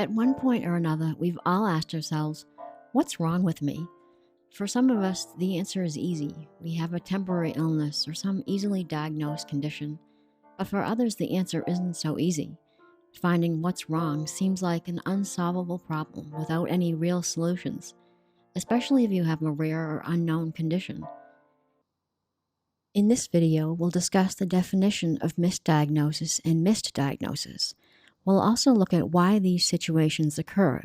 At one point or another, we've all asked ourselves, what's wrong with me? For some of us, the answer is easy. We have a temporary illness or some easily diagnosed condition. But for others, the answer isn't so easy. Finding what's wrong seems like an unsolvable problem without any real solutions, especially if you have a rare or unknown condition. In this video, we'll discuss the definition of misdiagnosis and misdiagnosis. We'll also look at why these situations occur,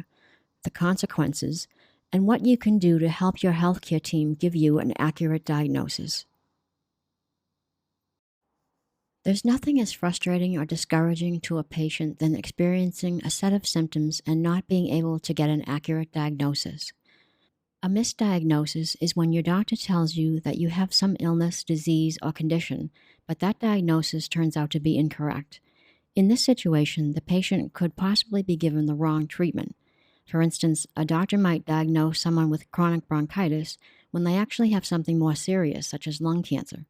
the consequences, and what you can do to help your healthcare team give you an accurate diagnosis. There's nothing as frustrating or discouraging to a patient than experiencing a set of symptoms and not being able to get an accurate diagnosis. A misdiagnosis is when your doctor tells you that you have some illness, disease, or condition, but that diagnosis turns out to be incorrect. In this situation, the patient could possibly be given the wrong treatment. For instance, a doctor might diagnose someone with chronic bronchitis when they actually have something more serious, such as lung cancer.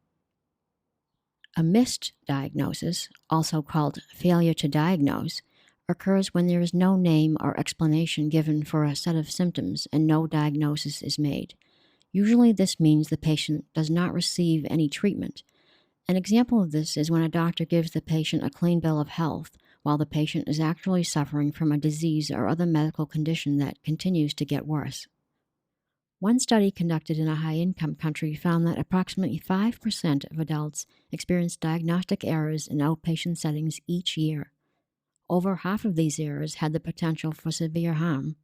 A missed diagnosis, also called failure to diagnose, occurs when there is no name or explanation given for a set of symptoms and no diagnosis is made. Usually this means the patient does not receive any treatment. An example of this is when a doctor gives the patient a clean bill of health while the patient is actually suffering from a disease or other medical condition that continues to get worse. One study conducted in a high-income country found that approximately 5% of adults experience diagnostic errors in outpatient settings each year. Over half of these errors had the potential for severe harm.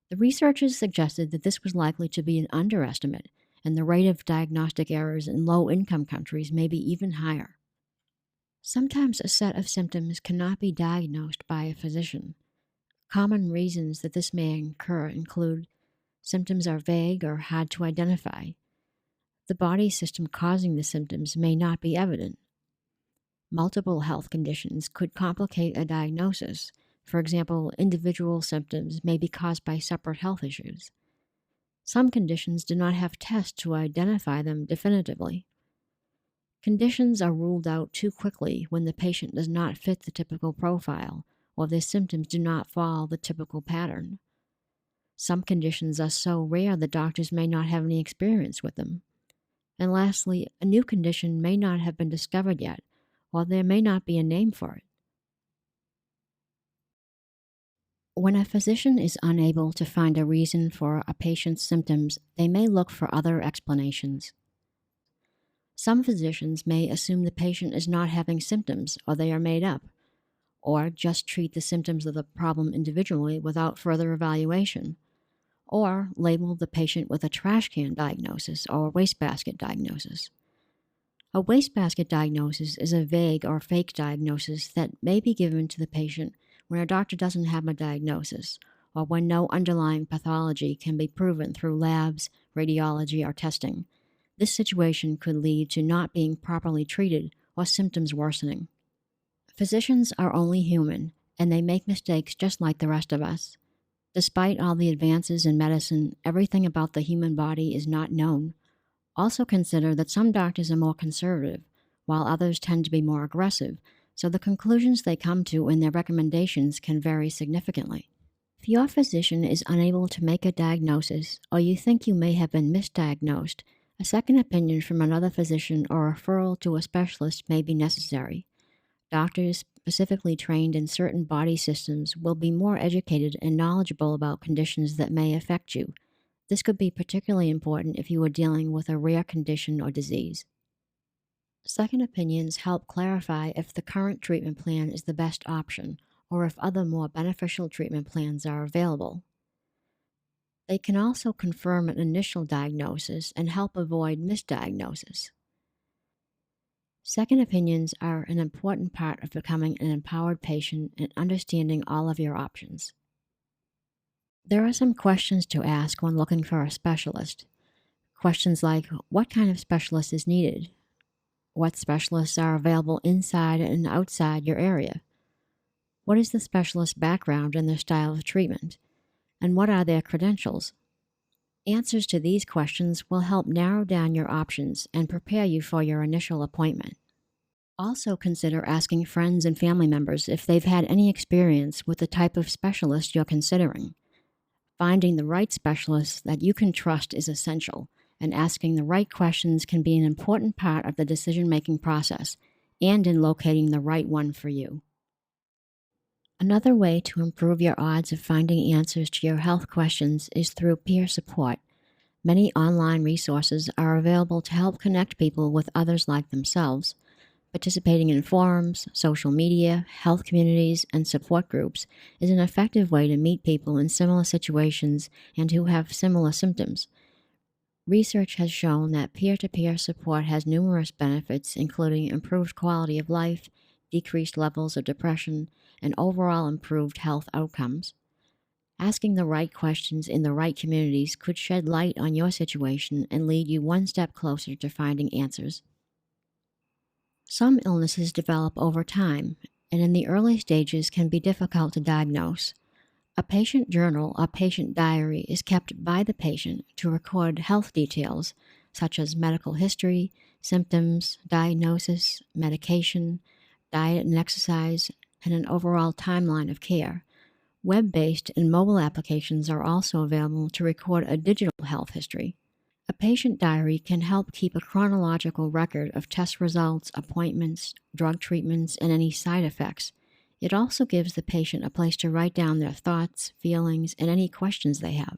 The researchers suggested that this was likely to be an underestimate, and the rate of diagnostic errors in low-income countries may be even higher. Sometimes a set of symptoms cannot be diagnosed by a physician. Common reasons that this may occur include symptoms are vague or hard to identify. The body system causing the symptoms may not be evident. Multiple health conditions could complicate a diagnosis. For example, individual symptoms may be caused by separate health issues. Some conditions do not have tests to identify them definitively. Conditions are ruled out too quickly when the patient does not fit the typical profile or their symptoms do not follow the typical pattern. Some conditions are so rare that doctors may not have any experience with them. And lastly, a new condition may not have been discovered yet, or there may not be a name for it. When a physician is unable to find a reason for a patient's symptoms, they may look for other explanations. Some physicians may assume the patient is not having symptoms or they are made up, or just treat the symptoms of the problem individually without further evaluation, or label the patient with a trash can diagnosis or wastebasket diagnosis. A wastebasket diagnosis is a vague or fake diagnosis that may be given to the patient when a doctor doesn't have a diagnosis, or when no underlying pathology can be proven through labs, radiology, or testing. This situation could lead to not being properly treated or symptoms worsening. Physicians are only human, and they make mistakes just like the rest of us. Despite all the advances in medicine, everything about the human body is not known. Also consider that some doctors are more conservative, while others tend to be more aggressive, so the conclusions they come to in their recommendations can vary significantly. If your physician is unable to make a diagnosis, or you think you may have been misdiagnosed, a second opinion from another physician or referral to a specialist may be necessary. Doctors specifically trained in certain body systems will be more educated and knowledgeable about conditions that may affect you. This could be particularly important if you are dealing with a rare condition or disease. Second opinions help clarify if the current treatment plan is the best option or if other more beneficial treatment plans are available. They can also confirm an initial diagnosis and help avoid misdiagnosis. Second opinions are an important part of becoming an empowered patient and understanding all of your options. There are some questions to ask when looking for a specialist. Questions like, what kind of specialist is needed? What specialists are available inside and outside your area? What is the specialist's background and their style of treatment? And what are their credentials? Answers to these questions will help narrow down your options and prepare you for your initial appointment. Also, consider asking friends and family members if they've had any experience with the type of specialist you're considering. Finding the right specialist that you can trust is essential, and asking the right questions can be an important part of the decision-making process and in locating the right one for you. Another way to improve your odds of finding answers to your health questions is through peer support. Many online resources are available to help connect people with others like themselves. Participating in forums, social media, health communities, and support groups is an effective way to meet people in similar situations and who have similar symptoms. Research has shown that peer-to-peer support has numerous benefits, including improved quality of life, decreased levels of depression, and overall improved health outcomes. Asking the right questions in the right communities could shed light on your situation and lead you one step closer to finding answers. Some illnesses develop over time, and in the early stages can be difficult to diagnose. A patient journal or patient diary is kept by the patient to record health details such as medical history, symptoms, diagnosis, medication, diet and exercise, and an overall timeline of care. Web-based and mobile applications are also available to record a digital health history. A patient diary can help keep a chronological record of test results, appointments, drug treatments, and any side effects. It also gives the patient a place to write down their thoughts, feelings, and any questions they have.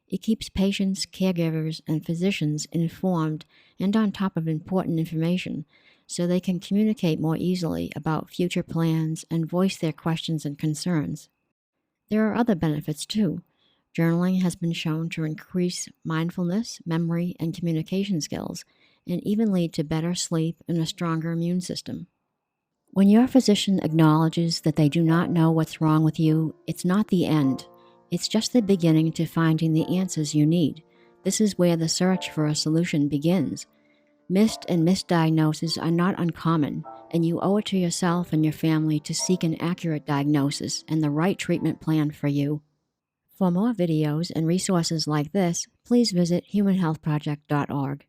It keeps patients, caregivers, and physicians informed and on top of important information so they can communicate more easily about future plans and voice their questions and concerns. There are other benefits too. Journaling has been shown to increase mindfulness, memory, and communication skills, and even lead to better sleep and a stronger immune system. When your physician acknowledges that they do not know what's wrong with you, it's not the end. It's just the beginning to finding the answers you need. This is where the search for a solution begins. Missed and misdiagnoses are not uncommon, and you owe it to yourself and your family to seek an accurate diagnosis and the right treatment plan for you. For more videos and resources like this, please visit humanhealthproject.org.